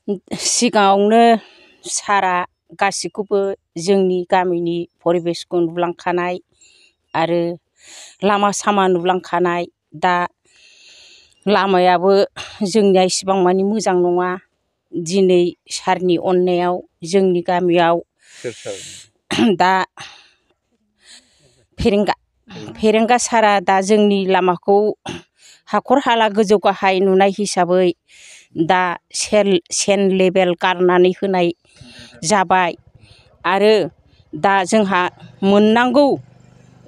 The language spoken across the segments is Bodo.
सिगाङावनो सारा गासिखौबो जोंनि गामिनि परिबेसखौ नुलांखानाय आरो लामा सामा नुलांखानाय। दा लामायाबो जोंनिया इसिबां मानि मोजां नङा। दिनै सारनि अननायाव जोंनि गामियाव दा फेरेंगा सारा दा जोंनि लामाखौ हाखर हाला गोजौ गाहाय नुनाय हिसाबै दा सेन लेबेल गारनानै होनाय जाबाय। आरो दा जोंहा मोननांगौ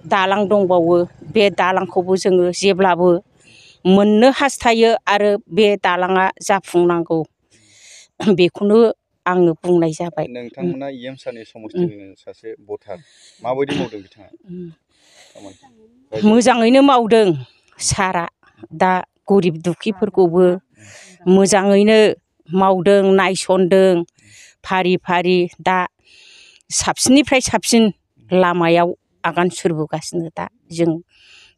दालां दंबावो। बे दालांखौबो जोङो जेब्लाबो मोननो हास्थायो आरो बे दालाङा जाफुंनांगौ बेखौनो आङो बुंनाय जाबाय। नोंथांमोना EM सारनि समस्थिनिनो सासे भटार, माबायदि मावदों बिथाङा? मोजाङैनो मावदों सारा। दा गरिब दुखिफोरखौबो मोजाङैनो मावदों, नायसनदों फारि फारि। दा साबसिननिफ्राय साबसिन लामायाव आगान सुरबोगासिनो। दा जों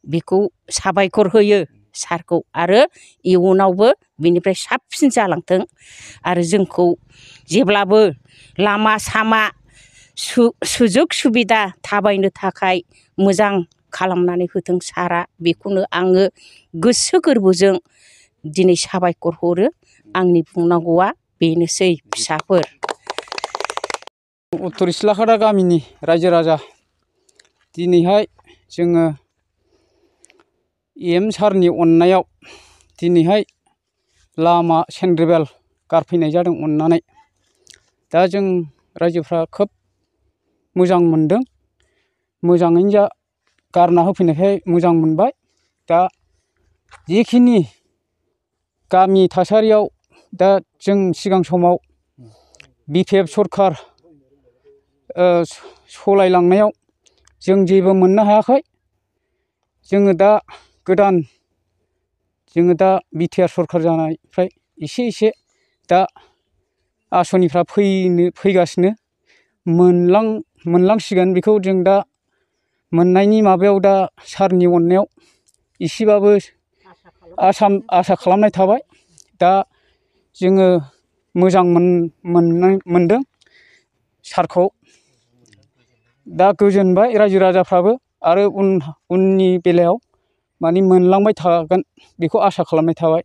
बेखौ साबायखर होयो सारखौ आरो इयुनावबो बिनिफ्राय साबसिन जालांथों आरो जोंखौ जेब्लाबो लामा सामा सुजुग सुबिदा थाबायनो थाखाय मोजां खालामनानै होथों सारा। बेखौनो आङो गोसो गोरबोजों दिनै साबायखर हरो। आंनि बुंनांगौआ बेनोसै फिसाफोर। उत्तर सिलाखादा गामिनि रायजो राजा, दिनैहाय जोङो EM सारनि अननायाव दिनैहाय लामा सेन्ट्रेभेल गारफैनाय जादों अननानै। दा जों रायजोफ्रा खोब मोजां मोनदों। मोजाङैनो गारना होफैनायखाय मोजां मोनबाय। दा जिखिनि गामि थासारियाव दा जों सिगां समाव BPF सरखार सलायलांनायाव जों जेबो मोननो हायाखै। जोङो दा गोदान BTR सरखार जानायनिफ्राय एसे एसे दा आसनिफ्रा फैगासिनो, मोनलांसिगोन। बेखौ जों दा मोननायनि माबायाव दा सारनि अननायाव एसेबाबो आसा खालामनाय थाबाय। दा जोङो मोजां मोनदों सारखौ। दा गोजोनबाय रायजो राजाफ्राबो आरो उननि बेलायाव माने मोनलांबाय थागोन बेखौ आसा खालामनाय थाबाय।